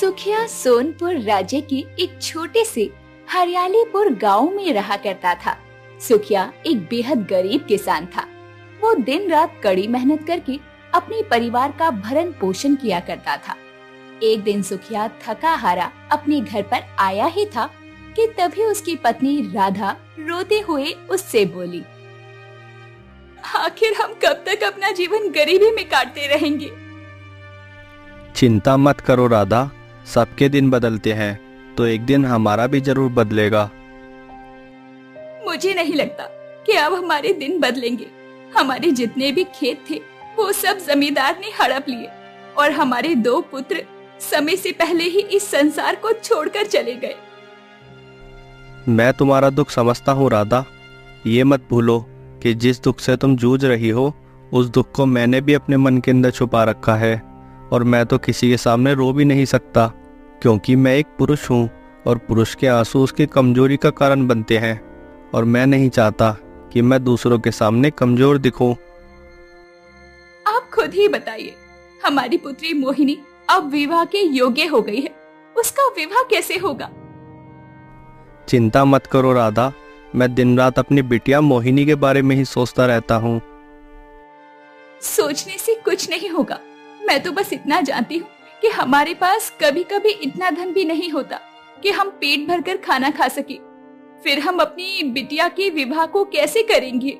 सुखिया सोनपुर राज्य के एक छोटे से हरियालीपुर गांव में रहा करता था। सुखिया एक बेहद गरीब किसान था। वो दिन रात कड़ी मेहनत करके अपने परिवार का भरण पोषण किया करता था। एक दिन सुखिया थका हारा अपने घर पर आया ही था कि तभी उसकी पत्नी राधा रोते हुए उससे बोली, आखिर हम कब तक अपना जीवन गरीबी में काटते रहेंगे? चिंता मत करो राधा, सबके दिन बदलते हैं तो एक दिन हमारा भी जरूर बदलेगा। मुझे नहीं लगता कि अब हमारे दिन बदलेंगे। हमारे जितने भी खेत थे वो सब जमींदार ने हड़प लिए और हमारे 2 पुत्र समय से पहले ही इस संसार को छोड़कर चले गए। मैं तुम्हारा दुख समझता हूँ राधा। ये मत भूलो कि जिस दुख से तुम जूझ रही हो उस दुख को मैंने भी अपने मन के अंदर छुपा रखा है और मैं तो किसी के सामने रो भी नहीं सकता, क्योंकि मैं एक पुरुष हूँ और पुरुष के आंसू उसकी कमजोरी का कारण बनते हैं और मैं नहीं चाहता कि मैं दूसरों के सामने कमजोर दिखूं। आप खुद ही बताइए, हमारी पुत्री मोहिनी अब विवाह के योग्य हो गई है, उसका विवाह कैसे होगा? चिंता मत करो राधा, मैं दिन रात अपनी बिटिया मोहिनी के बारे में ही सोचता रहता हूँ। सोचने से कुछ नहीं होगा। मैं तो बस इतना जानती हूँ कि हमारे पास कभी कभी इतना धन भी नहीं होता कि हम पेट भरकर खाना खा सके। फिर हम अपनी बिटिया के विवाह को कैसे करेंगे?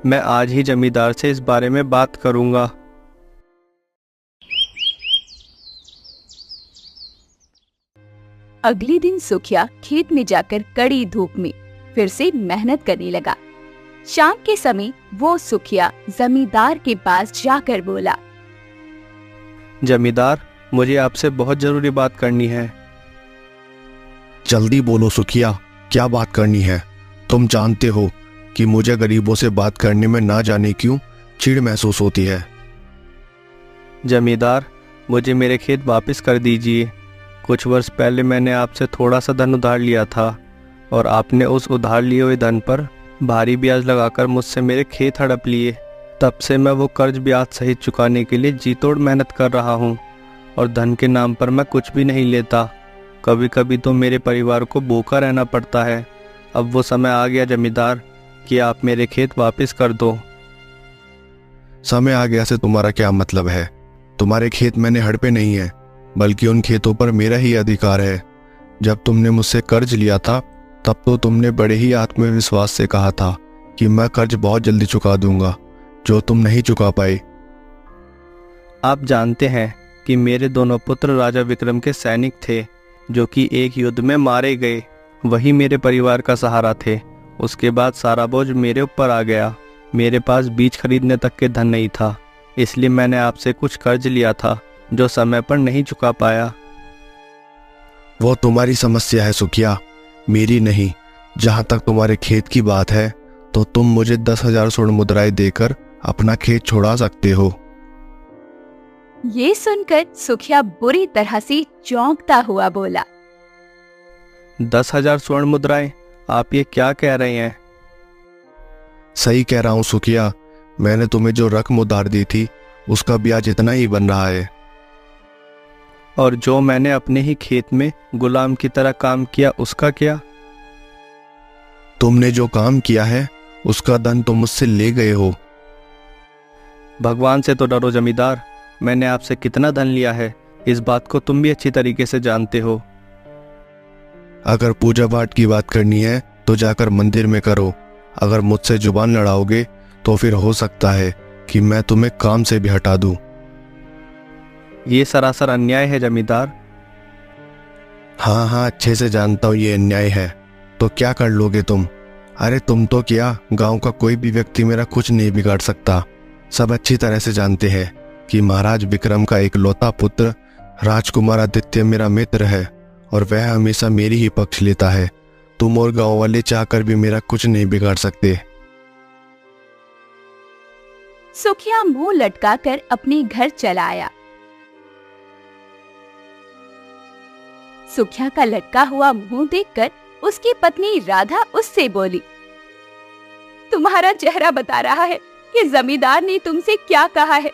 मैं आज ही जमींदार से इस बारे में बात करूंगा। अगले दिन सुखिया खेत में जाकर कड़ी धूप में फिर से मेहनत करने लगा। शाम के समय वो सुखिया जमींदार के पास जाकर बोला, जमींदार, मुझे आपसे बहुत जरूरी बात करनी है। जल्दी बोलो सुखिया, क्या बात करनी है? तुम जानते हो कि मुझे गरीबों से बात करने में ना जाने क्यों चिढ़ महसूस होती है। जमींदार, मुझे मेरे खेत वापस कर दीजिए। कुछ वर्ष पहले मैंने आपसे थोड़ा सा धन उधार लिया था और आपने उस उधार लिए हुए धन पर भारी ब्याज लगाकर मुझसे मेरे खेत हड़प लिए। तब से मैं वो कर्ज ब्याज सहित चुकाने के लिए जी तोड़ मेहनत कर रहा हूँ और धन के नाम पर मैं कुछ भी नहीं लेता। कभी कभी तो मेरे परिवार को भूखा रहना पड़ता है। अब वो समय आ गया जमींदार कि आप मेरे खेत वापस कर दो। समय आ गया से तुम्हारा क्या मतलब है? तुम्हारे खेत मैंने हड़पे नहीं है, बल्कि उन खेतों पर मेरा ही अधिकार है। जब तुमने मुझसे कर्ज लिया था तब तो तुमने बड़े ही आत्मविश्वास से कहा था कि मैं कर्ज बहुत जल्दी चुका दूंगा, जो तुम नहीं चुका पाए। आप जानते हैं कि मेरे दोनों पुत्र राजा विक्रम के सैनिक थे, जो कि एक युद्ध में मारे गए। वही मेरे परिवार का सहारा थे। उसके बाद सारा बोझ मेरे ऊपर आ गया। मेरे पास बीज खरीदने तक के धन नहीं था, इसलिए मैंने आपसे कुछ कर्ज लिया था जो समय पर नहीं चुका पाया। वो तुम्हारी समस्या है सुखिया, मेरी नहीं। जहां तक तुम्हारे खेत की बात है तो तुम मुझे 10,000 स्वर्ण मुद्राएं देकर अपना खेत छोड़ा सकते हो। ये सुनकर सुखिया बुरी तरह से चौंकता हुआ बोला, 10,000 स्वर्ण मुद्राएं? आप ये क्या कह रहे हैं? सही कह रहा हूं सुखिया, मैंने तुम्हें जो रकम उधार दी थी उसका ब्याज इतना ही बन रहा है। और जो मैंने अपने ही खेत में गुलाम की तरह काम किया उसका क्या? तुमने जो काम किया है उसका धन तुम मुझसे ले गए हो। भगवान से तो डरो जमींदार, मैंने आपसे कितना धन लिया है इस बात को तुम भी अच्छी तरीके से जानते हो। अगर पूजा पाठ की बात करनी है तो जाकर मंदिर में करो। अगर मुझसे जुबान लड़ाओगे तो फिर हो सकता है कि मैं तुम्हें काम से भी हटा दूं। ये सरासर अन्याय है जमींदार। हाँ, अच्छे से जानता हूँ ये अन्याय है। तो क्या कर लोगे तुम? अरे तुम तो क्या, गांव का कोई भी व्यक्ति मेरा कुछ नहीं बिगाड़ सकता। सब अच्छी तरह से जानते हैं कि महाराज विक्रम का इकलौता पुत्र राजकुमार आदित्य मेरा मित्र है और वह हमेशा मेरी ही पक्ष लेता है। तुम और गांव वाले चाहकर भी मेरा कुछ नहीं बिगाड़ सकते। सुखिया मुंह लटकाकर अपने घर चला आया। सुखिया का लटका हुआ मुंह देखकर उसकी पत्नी राधा उससे बोली, तुम्हारा चेहरा बता रहा है कि जमींदार ने तुमसे क्या कहा है।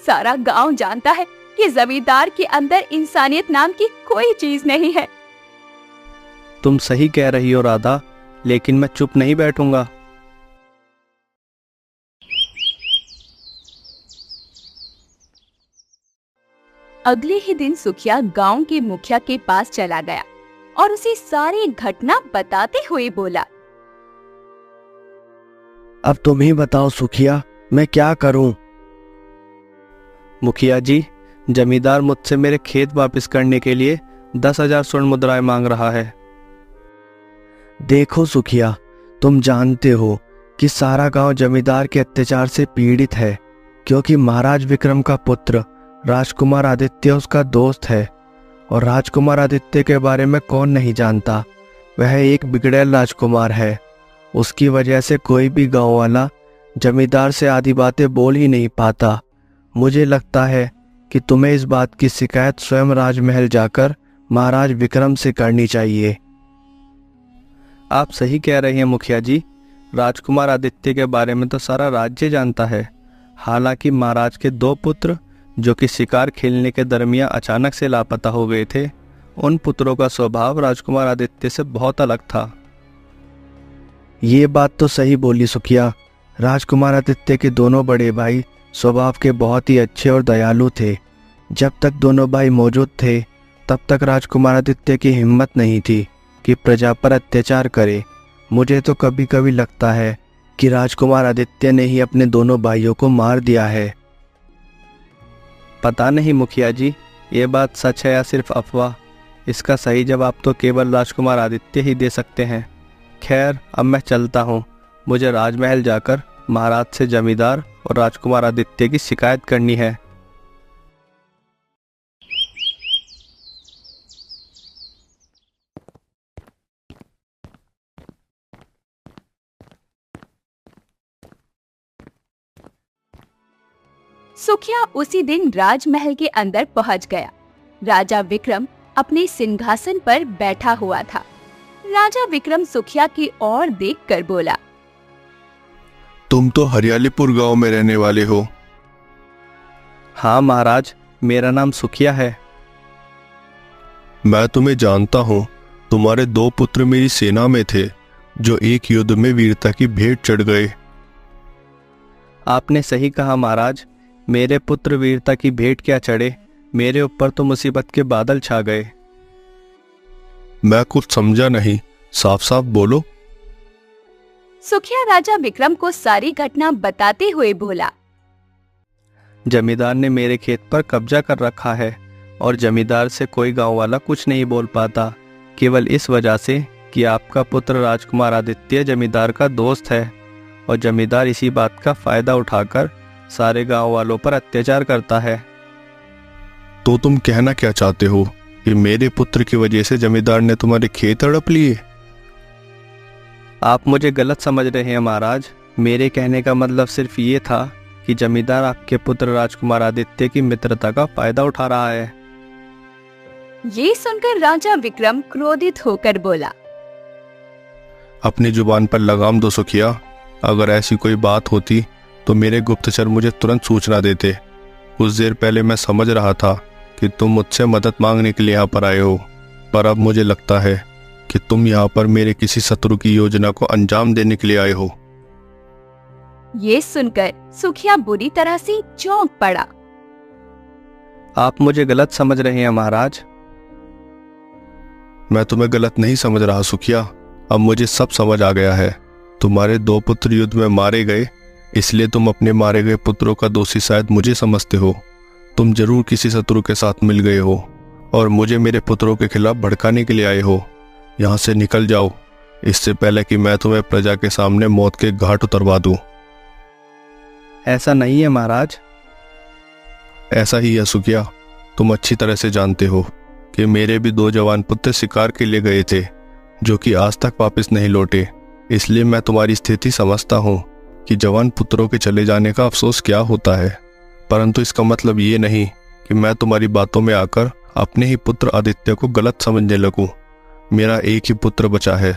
सारा गांव जानता है कि जमींदार के अंदर इंसानियत नाम की कोई चीज नहीं है। तुम सही कह रही हो राधा, लेकिन मैं चुप नहीं बैठूंगा। अगले ही दिन सुखिया गांव के मुखिया के पास चला गया और उसे सारी घटना बताते हुए बोला, अब तुम ही बताओ सुखिया, मैं क्या करूं? मुखिया जी, जमींदार मुझसे मेरे खेत वापस करने के लिए 10,000 स्वर्ण मुद्राएं मांग रहा है। देखो सुखिया, तुम जानते हो कि सारा गांव जमींदार के अत्याचार से पीड़ित है, क्योंकि महाराज विक्रम का पुत्र राजकुमार आदित्य उसका दोस्त है। और राजकुमार आदित्य के बारे में कौन नहीं जानता, वह एक बिगड़ैल राजकुमार है। उसकी वजह से कोई भी गांव वाला जमींदार से आधी बातें बोल ही नहीं पाता। मुझे लगता है कि तुम्हें इस बात की शिकायत स्वयं राजमहल जाकर महाराज विक्रम से करनी चाहिए। आप सही कह रहे हैं मुखिया जी, राजकुमार आदित्य के बारे में तो सारा राज्य जानता है। हालांकि महाराज के 2 पुत्र जो कि शिकार खेलने के दरमियान अचानक से लापता हो गए थे, उन पुत्रों का स्वभाव राजकुमार आदित्य से बहुत अलग था। ये बात तो सही बोली सुखिया। राजकुमार आदित्य के दोनों बड़े भाई स्वभाव के बहुत ही अच्छे और दयालु थे। जब तक दोनों भाई मौजूद थे, तब तक राजकुमार आदित्य की हिम्मत नहीं थी कि प्रजा पर अत्याचार करे। मुझे तो कभी कभी लगता है कि राजकुमार आदित्य ने ही अपने दोनों भाइयों को मार दिया है। पता नहीं मुखिया जी, ये बात सच है या सिर्फ अफवाह। इसका सही जवाब तो केवल राजकुमार आदित्य ही दे सकते हैं। खैर, अब मैं चलता हूँ। मुझे राजमहल जाकर महाराज से जमींदार और राजकुमार आदित्य की शिकायत करनी है। सुखिया उसी दिन राजमहल के अंदर पहुंच गया। राजा विक्रम अपने सिंहासन पर बैठा हुआ था। राजा विक्रम सुखिया की ओर देखकर बोला, तुम तो हरियालीपुर गांव में रहने वाले हो। हाँ महाराज, मेरा नाम सुखिया है। मैं तुम्हें जानता हूँ। तुम्हारे 2 पुत्र मेरी सेना में थे, जो एक युद्ध में वीरता की भेंट चढ़ गए। आपने सही कहा महाराज, मेरे पुत्र वीरता की भेंट क्या चढ़े, मेरे ऊपर तो मुसीबत के बादल छा गए। मैं कुछ समझा नहीं, साफ साफ बोलो। सुखिया राजा विक्रम को सारी घटना बताते हुए बोला, जमींदार ने मेरे खेत पर कब्जा कर रखा है और जमींदार से कोई गांव वाला कुछ नहीं बोल पाता, केवल इस वजह से कि आपका पुत्र राजकुमार आदित्य जमींदार का दोस्त है और जमींदार इसी बात का फायदा उठाकर सारे गांव वालों पर अत्याचार करता है। तो तुम कहना क्या चाहते हो कि मेरे पुत्र की वजह से जमींदार ने तुम्हारे खेत हड़प लिए? आप मुझे गलत समझ रहे हैं महाराज। मेरे कहने का मतलब सिर्फ ये था कि जमींदार आपके पुत्र राजकुमार आदित्य की मित्रता का फायदा उठा रहा है। ये सुनकर राजा विक्रम क्रोधित होकर बोला, अपनी जुबान पर लगाम दो सुखिया। अगर ऐसी कोई बात होती तो मेरे गुप्तचर मुझे तुरंत सूचना देते। कुछ देर पहले मैं समझ रहा था कि तुम मुझसे मदद मांगने के लिए यहाँ पर आए हो, पर अब मुझे लगता है कि तुम यहाँ पर मेरे किसी शत्रु की योजना को अंजाम देने के लिए आए हो। ये सुनकर सुखिया बुरी तरह से चौंक पड़ा। आप मुझे गलत समझ रहे हैं महाराज। मैं तुम्हें गलत नहीं समझ रहा सुखिया। अब मुझे सब समझ आ गया है। तुम्हारे 2 पुत्र युद्ध में मारे गए, इसलिए तुम अपने मारे गए पुत्रों का दोषी शायद मुझे समझते हो। तुम जरूर किसी शत्रु के साथ मिल गए हो और मुझे मेरे पुत्रों के खिलाफ भड़काने के लिए आए हो। यहाँ से निकल जाओ, इससे पहले कि मैं तुम्हें प्रजा के सामने मौत के घाट उतरवा दूं। ऐसा नहीं है महाराज। ऐसा ही है सुखिया। तुम अच्छी तरह से जानते हो कि मेरे भी 2 जवान पुत्र शिकार के लिए गए थे, जो कि आज तक वापस नहीं लौटे। इसलिए मैं तुम्हारी स्थिति समझता हूँ कि जवान पुत्रों के चले जाने का अफसोस क्या होता है, परंतु इसका मतलब ये नहीं कि मैं तुम्हारी बातों में आकर अपने ही पुत्र आदित्य को गलत समझने लगूं। मेरा एक ही पुत्र बचा है।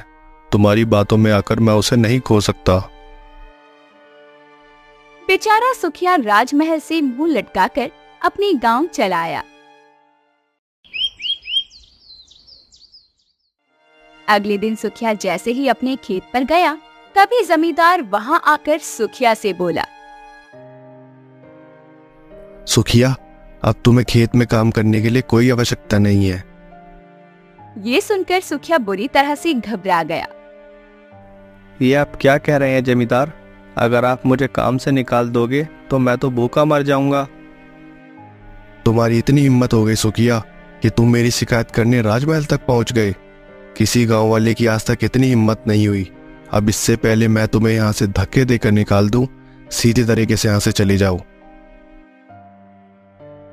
तुम्हारी बातों में आकर मैं उसे नहीं खो सकता। बेचारा सुखिया राजमहल से मुंह लटकाकर अपने गांव चला आया। अगले दिन सुखिया जैसे ही अपने खेत पर गया, तभी जमींदार वहां आकर सुखिया से बोला, सुखिया, अब तुम्हें खेत में काम करने के लिए कोई आवश्यकता नहीं है। ये सुनकर सुखिया बुरी तरह से घबरा गया। ये आप क्या कह रहे हैं जमींदार? अगर आप मुझे काम से निकाल दोगे तो मैं तो भूखा मर जाऊंगा। तुम्हारी इतनी हिम्मत हो गई सुखिया कि तुम मेरी शिकायत करने राजमहल तक पहुंच गए। किसी गांव वाले की आज तक इतनी हिम्मत नहीं हुई। अब इससे पहले मैं तुम्हें यहां से धक्के देकर निकाल दूं, सीधे तरीके से यहां से चले जाओ।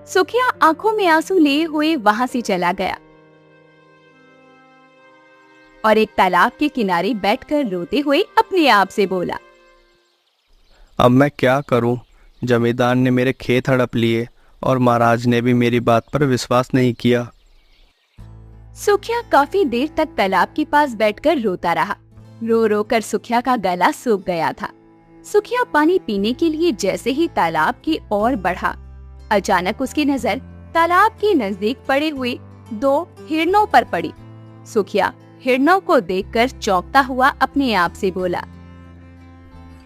सुखिया आंखों में आंसू लिए हुए वहां से चला गया और एक तालाब के किनारे बैठकर रोते हुए अपने आप से बोला, अब मैं क्या करूं? जमींदार ने मेरे खेत हड़प लिए और महाराज ने भी मेरी बात पर विश्वास नहीं किया। सुखिया काफी देर तक तालाब के पास बैठकर रोता रहा। रो रो कर सुखिया का गला सूख गया था। सुखिया पानी पीने के लिए जैसे ही तालाब की ओर बढ़ा, अचानक उसकी नजर तालाब के नजदीक पड़े हुए 2 हिरणों पर पड़ी। सुखिया हिरणों को देखकर चौंकता हुआ अपने आप से बोला,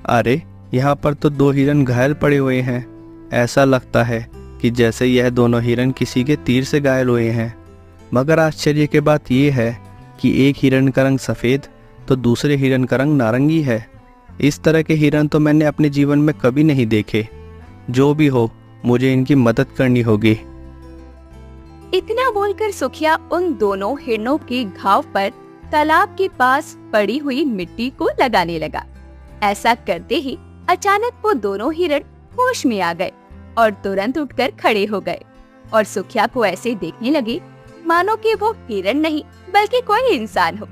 अरे, यहाँ पर तो 2 हिरन घायल पड़े हुए हैं। ऐसा लगता है कि जैसे यह दोनों हिरन किसी के तीर से घायल हुए हैं। मगर आश्चर्य की बात यह है कि एक हिरन का रंग सफेद तो दूसरे हिरन का रंग नारंगी है। इस तरह के हिरन तो मैंने अपने जीवन में कभी नहीं देखे। जो भी हो, मुझे इनकी मदद करनी होगी। इतना बोलकर सुखिया उन दोनों हिरणों के घाव पर तालाब के पास पड़ी हुई मिट्टी को लगाने लगा। ऐसा करते ही अचानक वो दोनों हिरण होश में आ गए और तुरंत उठकर खड़े हो गए और सुखिया को ऐसे देखने लगे मानो कि वो हिरण नहीं बल्कि कोई इंसान हो।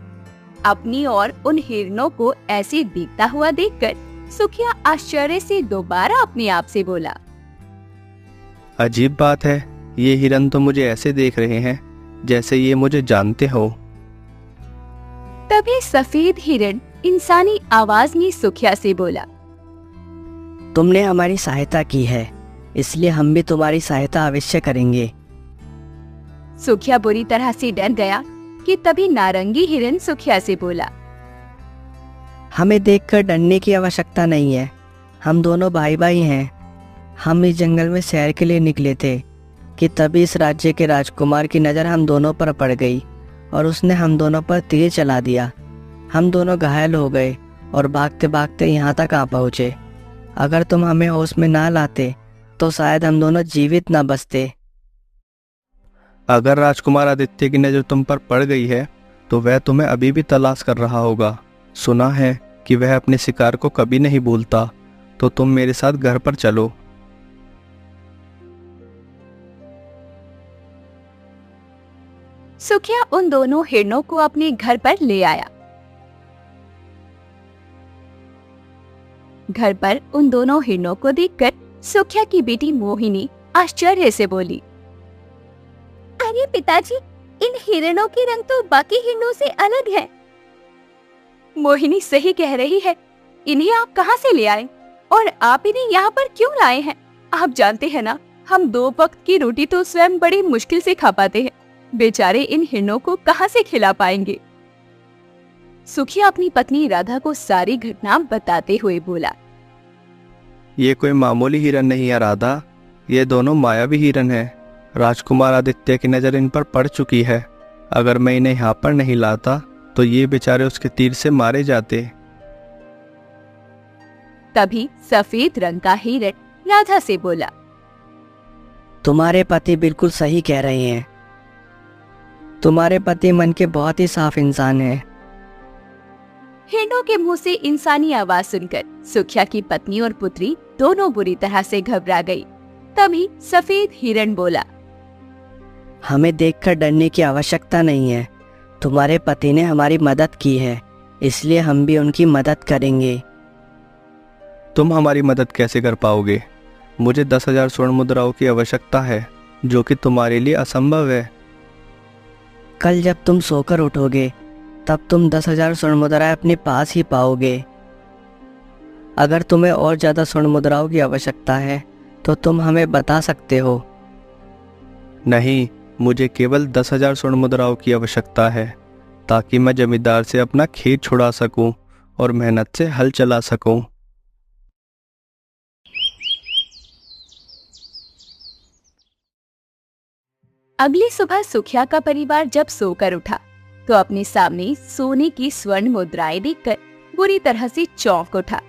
अपनी और उन हिरणों को ऐसे देखता हुआ देखकर सुखिया आश्चर्य से दोबारा अपने आप से बोला, अजीब बात है, ये हिरन तो मुझे ऐसे देख रहे हैं जैसे ये मुझे जानते हो। तभी सफेद हिरण इंसानी आवाज में सुखिया से बोला, तुमने हमारी सहायता की है, इसलिए हम भी तुम्हारी सहायता अवश्य करेंगे। सुखिया बुरी तरह से डर गया कि तभी नारंगी हिरण सुखिया से बोला, हमें देखकर डरने की आवश्यकता नहीं है। हम दोनों भाई भाई हैं। हम इस जंगल में सैर के लिए निकले थे कि तभी इस राज्य के राजकुमार की नज़र हम दोनों पर पड़ गई और उसने हम दोनों पर तीर चला दिया। हम दोनों घायल हो गए और भागते भागते यहाँ तक आ पहुँचे। अगर तुम हमें होश में ना लाते तो शायद हम दोनों जीवित ना बचते। अगर राजकुमार आदित्य की नज़र तुम पर पड़ गई है तो वह तुम्हें अभी भी तलाश कर रहा होगा। सुना है कि वह अपने शिकार को कभी नहीं भूलता। तो तुम मेरे साथ घर पर चलो। सुखिया उन दोनों हिरणों को अपने घर पर ले आया। घर पर उन दोनों हिरणों को देखकर सुखिया की बेटी मोहिनी आश्चर्य से बोली, अरे पिताजी, इन हिरणों के रंग तो बाकी हिरणों से अलग है। मोहिनी सही कह रही है, इन्हें आप कहाँ से ले आए और आप इन्हें यहाँ पर क्यों लाए हैं? आप जानते हैं ना, हम 2 वक्त की रोटी तो स्वयं बड़ी मुश्किल से खा पाते हैं। बेचारे इन हिरणों को कहाँ से खिला पाएंगे? सुखिया अपनी पत्नी राधा को सारी घटना बताते हुए बोला, ये कोई मामूली हिरन नहीं है राधा, ये दोनों मायावी हिरन हैं। राजकुमार आदित्य की नज़र इन पर पड़ चुकी है। अगर मैं इन्हें यहाँ पर नहीं लाता तो ये बेचारे उसके तीर से मारे जाते। तभी सफेद रंग का हिरण राधा से बोला, तुम्हारे पति बिल्कुल सही कह रहे हैं। तुम्हारे पति मन के बहुत ही साफ इंसान हैं। हिरणों के मुंह से इंसानी आवाज सुनकर सुखिया की पत्नी और पुत्री दोनों बुरी तरह से घबरा गई। तभी सफेद हिरण बोला, हमें देखकर डरने की आवश्यकता नहीं है। तुम्हारे पति ने हमारी मदद की है, इसलिए हम भी उनकी मदद करेंगे। तुम हमारी मदद कैसे कर पाओगे? मुझे 10,000 स्वर्ण मुद्राओं की आवश्यकता है, जो कि तुम्हारे लिए असंभव है। कल जब तुम सोकर उठोगे तब तुम 10,000 स्वर्ण मुद्राएं अपने पास ही पाओगे। अगर तुम्हें और ज़्यादा स्वर्ण मुद्राओं की आवश्यकता है तो तुम हमें बता सकते हो। नहीं, मुझे केवल 10,000 स्वर्ण मुद्राओं की आवश्यकता है ताकि मैं जमींदार से अपना खेत छुड़ा सकूं और मेहनत से हल चला सकूं। अगली सुबह सुखिया का परिवार जब सोकर उठा तो अपने सामने सोने की स्वर्ण मुद्राएं देखकर बुरी तरह से चौंक उठा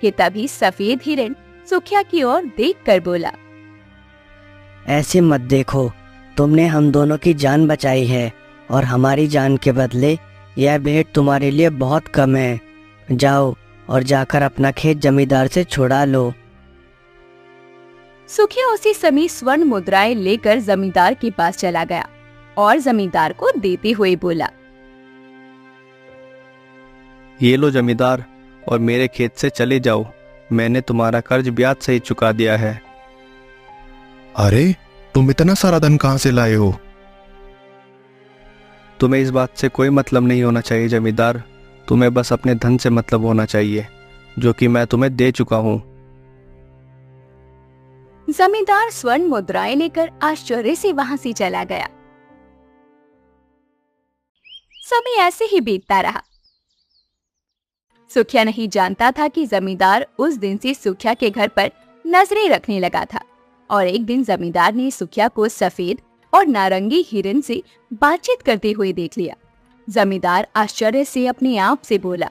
कि तभी सफेद हिरण सुखिया की ओर देखकर बोला, ऐसे मत देखो, तुमने हम दोनों की जान बचाई है और हमारी जान के बदले यह भेंट तुम्हारे लिए बहुत कम है। जाओ और जाकर अपना खेत जमींदार से छुड़ा लो। सुखिया उसी समय स्वर्ण मुद्राएं लेकर जमींदार के पास चला गया और जमींदार को देते हुए बोला, ये लो जमींदार, और मेरे खेत से चले जाओ। मैंने तुम्हारा कर्ज ब्याज सहित चुका दिया है। अरे, तुम इतना सारा धन कहाँ से लाए हो? तुम्हें इस बात से कोई मतलब नहीं होना चाहिए जमींदार। तुम्हें बस अपने धन से मतलब होना चाहिए जो कि मैं तुम्हें दे चुका हूँ। जमींदार स्वर्ण मुद्राएं लेकर आश्चर्य से वहां से चला गया। समय ऐसे ही बीतता रहा। सुखिया नहीं जानता था कि जमींदार उस दिन से सुखिया के घर पर नजरें रखने लगा था और एक दिन जमींदार ने सुखिया को सफेद और नारंगी हिरन से बातचीत करते हुए देख लिया। जमींदार आश्चर्य से अपने आप से बोला,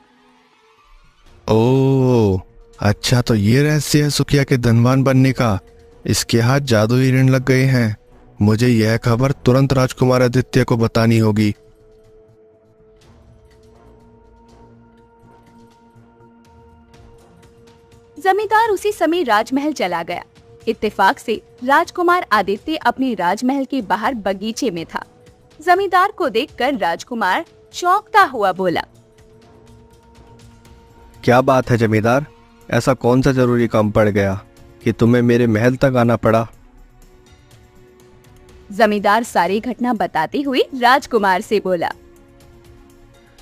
ओह, अच्छा तो ये रहस्य है सुखिया के धनवान बनने का। इसके हाथ जादू हिरण लग गए हैं। मुझे यह खबर तुरंत राजकुमार आदित्य को बतानी होगी। जमींदार उसी समय राजमहल चला गया। इत्तेफाक से राजकुमार आदित्य अपने राजमहल के बाहर बगीचे में था। जमींदार को देखकर राजकुमार चौंकता हुआ बोला, क्या बात है जमींदार, ऐसा कौन सा जरूरी काम पड़ गया कि तुम्हें मेरे महल तक आना पड़ा? जमींदार सारी घटना बताते हुए राजकुमार से बोला,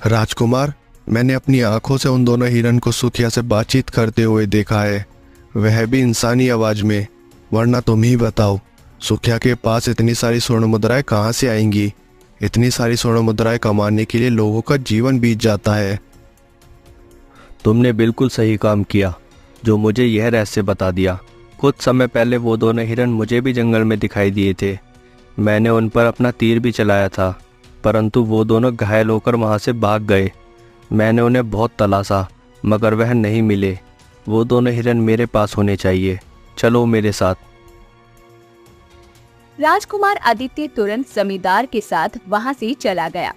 राजकुमार, मैंने अपनी आंखों से उन दोनों हिरन को सुखिया से बातचीत करते हुए देखा है, वह भी इंसानी आवाज में। वरना तुम ही बताओ, सुखिया के पास इतनी सारी स्वर्ण मुद्राएं कहाँ से आएंगी? इतनी सारी स्वर्ण मुद्राएं कमाने के लिए लोगों का जीवन बीत जाता है। तुमने बिल्कुल सही काम किया जो मुझे यह रहस्य बता दिया। कुछ समय पहले वो दोनों हिरन मुझे भी जंगल में दिखाई दिए थे। मैंने उन पर अपना तीर भी चलाया था, परंतु वो दोनों घायल होकर वहां से भाग गए। मैंने उन्हें बहुत तलाशा मगर वह नहीं मिले। वो दोनों हिरन मेरे पास होने चाहिए। चलो मेरे साथ। राजकुमार आदित्य तुरंत जमींदार के साथ वहां से चला गया,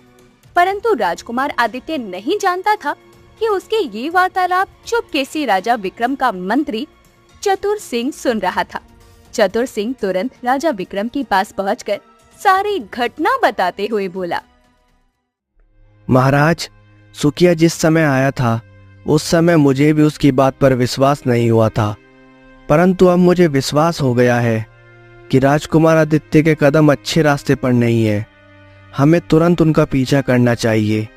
परंतु राजकुमार आदित्य नहीं जानता था कि उसके ये वार्तालाप चुपके से राजा विक्रम का मंत्री चतुर सिंह सुन रहा था। चतुर सिंह तुरंत राजा विक्रम के पास पहुंचकर सारी घटना बताते हुए बोला, महाराज, सुखिया जिस समय आया था उस समय मुझे भी उसकी बात पर विश्वास नहीं हुआ था, परंतु अब मुझे विश्वास हो गया है कि राजकुमार आदित्य के कदम अच्छे रास्ते पर नहीं है। हमें तुरंत उनका पीछा करना चाहिए।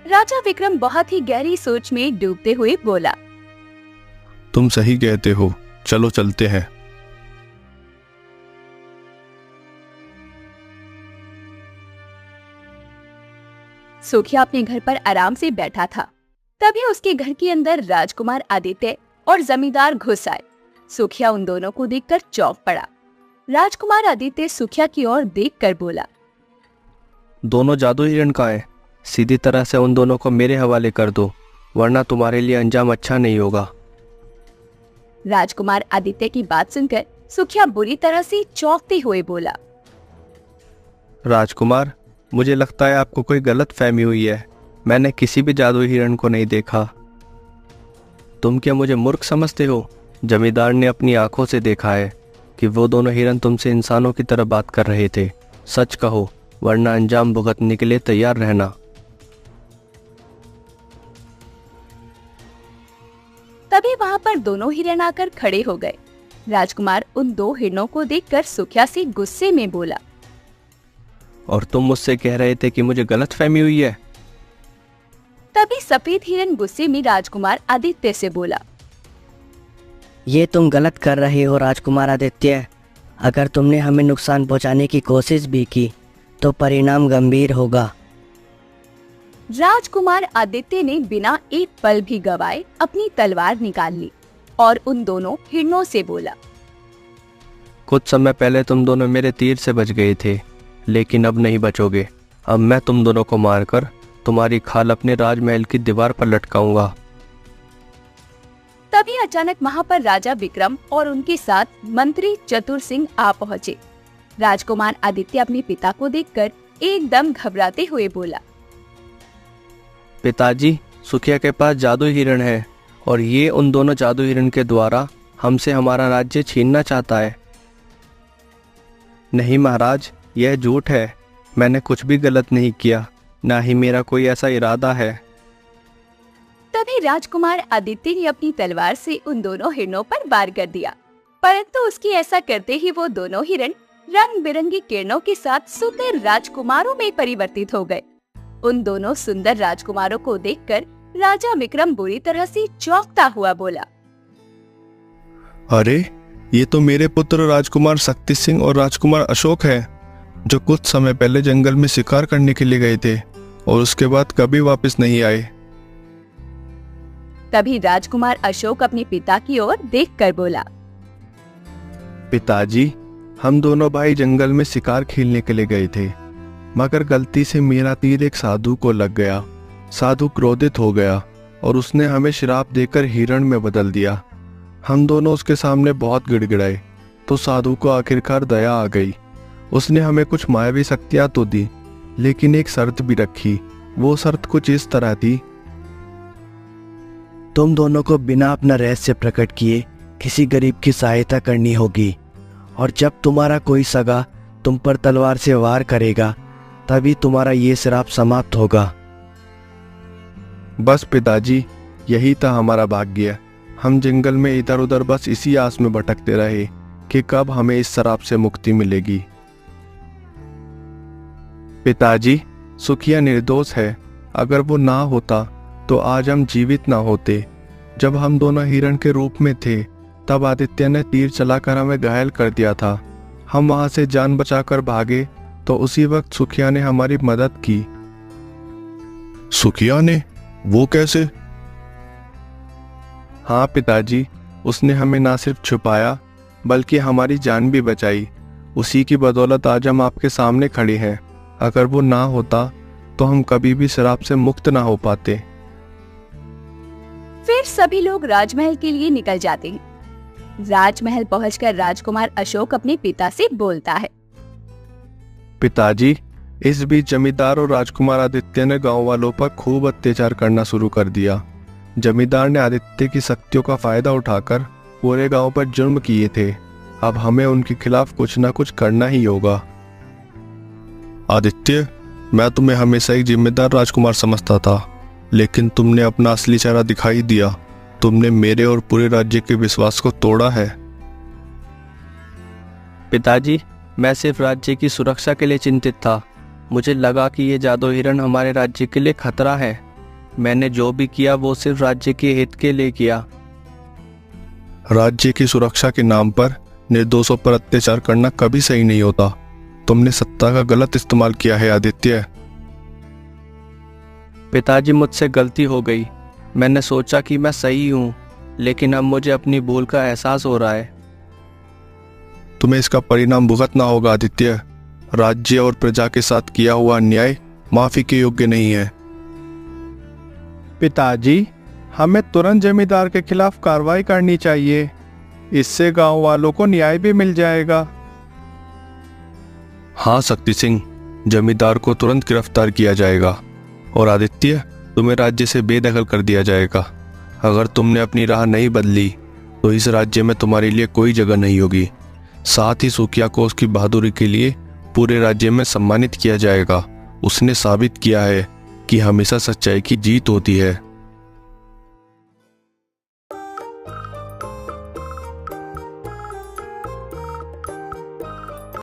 राजा विक्रम बहुत ही गहरी सोच में डूबते हुए बोला, तुम सही कहते हो, चलो चलते हैं। सुखिया अपने घर पर आराम से बैठा था। तभी उसके घर के अंदर राजकुमार आदित्य और जमींदार घुस आए। सुखिया उन दोनों को देखकर चौंक पड़ा। राजकुमार आदित्य सुखिया की ओर देखकर बोला, दोनों जादू हिरण कहाँ हैं? सीधी तरह से उन दोनों को मेरे हवाले कर दो, वरना तुम्हारे लिए अंजाम अच्छा नहीं होगा। राजकुमार आदित्य की बात सुनकर सुखिया बुरी तरह से चौंकते हुए बोला, राजकुमार, मुझे लगता है आपको कोई गलत फहमी हुई है। मैंने किसी भी जादू हिरण को नहीं देखा। तुम क्या मुझे मूर्ख समझते हो? जमींदार ने अपनी आंखों से देखा है कि वो दोनों हिरन तुमसे इंसानों की तरह बात कर रहे थे। सच कहो, वरना अंजाम भुगतने के लिए तैयार रहना। तभी वहां पर दोनों हिरन आकर खड़े हो गए। राजकुमार उन दो हिरणों को देखकर सुखिया से गुस्से में बोला, और तुम मुझसे कह रहे थे कि मुझे गलत फहमी हुई है। तभी सफेद हिरन गुस्से में राजकुमार आदित्य से बोला, ये तुम गलत कर रहे हो राजकुमार आदित्य। अगर तुमने हमें नुकसान पहुंचाने की कोशिश भी की तो परिणाम गंभीर होगा। राजकुमार आदित्य ने बिना एक पल भी गवाए अपनी तलवार निकाल ली और उन दोनों हिरणों से बोला, कुछ समय पहले तुम दोनों मेरे तीर से बच गए थे, लेकिन अब नहीं बचोगे। अब मैं तुम दोनों को मारकर तुम्हारी खाल अपने राजमहल की दीवार पर लटकाऊंगा। तभी अचानक वहाँ पर राजा विक्रम और उनके साथ मंत्री चतुर सिंह आ पहुँचे। राजकुमार आदित्य अपने पिता को देखकर एकदम घबराते हुए बोला, पिताजी, सुखिया के पास जादू हिरण है और ये उन दोनों जादू हिरण के द्वारा हमसे हमारा राज्य छीनना चाहता है। नहीं महाराज, यह झूठ है। मैंने कुछ भी गलत नहीं किया, ना ही मेरा कोई ऐसा इरादा है। तभी राजकुमार आदित्य ने अपनी तलवार से उन दोनों हिरणों पर वार कर दिया, परंतु उसके ऐसा करते ही वो दोनों हिरण रंग बिरंगी किरणों के साथ सुंदर राजकुमारों में परिवर्तित हो गए। उन दोनों सुंदर राजकुमारों को देखकर राजा विक्रम बुरी तरह से चौंकता हुआ बोला, अरे, ये तो मेरे पुत्र राजकुमार शक्ति सिंह और राजकुमार अशोक हैं, जो कुछ समय पहले जंगल में शिकार करने के लिए गए थे और उसके बाद कभी वापस नहीं आए। तभी राजकुमार अशोक अपने पिता की ओर देखकर बोला, पिताजी, हम दोनों भाई जंगल में शिकार खेलने के लिए गए थे, मगर गलती से मेरा तीर एक साधु को लग गया। साधु क्रोधित हो गया और उसने हमें श्राप देकर हिरण में बदल दिया। हम दोनों उसके सामने बहुत गिड़गिड़ाए तो साधु को आखिरकार दया आ गई। उसने हमें कुछ मायावी शक्तियां तो दी, लेकिन एक शर्त भी रखी। वो शर्त कुछ इस तरह थी, तुम दोनों को बिना अपना रहस्य प्रकट किए किसी गरीब की सहायता करनी होगी, और जब तुम्हारा कोई सगा तुम पर तलवार से वार करेगा तभी तुम्हारा ये श्राप समाप्त होगा। बस पिताजी, यही था हमारा भाग्य। हम जंगल में इधर उधर बस इसी आस में भटकते रहे कि कब हमें इस श्राप से मुक्ति मिलेगी। पिताजी, सुखिया निर्दोष है। अगर वो ना होता तो आज हम जीवित ना होते। जब हम दोनों हिरण के रूप में थे तब आदित्य ने तीर चलाकर हमें घायल कर दिया था। हम वहां से जान बचाकर भागे तो उसी वक्त सुखिया ने हमारी मदद की। सुखिया ने? वो कैसे? हाँ पिताजी, उसने हमें ना सिर्फ छुपाया बल्कि हमारी जान भी बचाई। उसी की बदौलत आज हम आपके सामने खड़े हैं। अगर वो ना होता तो हम कभी भी श्राप से मुक्त ना हो पाते। फिर सभी लोग राजमहल के लिए निकल जाते हैं। राजमहल पहुंचकर राजकुमार अशोक अपने पिता से बोलता है, पिताजी, इस बीच जमींदार और राजकुमार आदित्य ने गांव वालों पर खूब अत्याचार करना शुरू कर दिया। जमींदार ने आदित्य की शक्तियों का फायदा उठाकर पूरे गांव पर जुर्म किए थे। अब हमें उनके खिलाफ कुछ न कुछ करना ही होगा। आदित्य, मैं तुम्हें हमेशा एक जिम्मेदार राजकुमार समझता था, लेकिन तुमने अपना असली चेहरा दिखाई दिया। तुमने मेरे और पूरे राज्य के विश्वास को तोड़ा है। पिताजी, मैं सिर्फ राज्य की सुरक्षा के लिए चिंतित था। मुझे लगा कि ये जादू हिरण हमारे राज्य के लिए खतरा है। मैंने जो भी किया वो सिर्फ राज्य के हित के लिए किया। राज्य की सुरक्षा के नाम पर निर्दोषों पर अत्याचार करना कभी सही नहीं होता। तुमने सत्ता का गलत इस्तेमाल किया है आदित्य। पिताजी, मुझसे गलती हो गई। मैंने सोचा कि मैं सही हूँ, लेकिन अब मुझे अपनी भूल का एहसास हो रहा है। तुम्हें इसका परिणाम भुगतना होगा आदित्य। राज्य और प्रजा के साथ किया हुआ अन्याय माफी के योग्य नहीं है। पिताजी, हमें तुरंत जमींदार के खिलाफ कार्रवाई करनी चाहिए। इससे गांव वालों को न्याय भी मिल जाएगा। हाँ शक्ति सिंह, जमींदार को तुरंत गिरफ्तार किया जाएगा और आदित्य, तुम्हें राज्य से बेदखल कर दिया जाएगा। अगर तुमने अपनी राह नहीं बदली तो इस राज्य में तुम्हारे लिए कोई जगह नहीं होगी। साथ ही सुखिया को उसकी बहादुरी के लिए पूरे राज्य में सम्मानित किया जाएगा। उसने साबित किया है कि हमेशा सच्चाई की जीत होती है।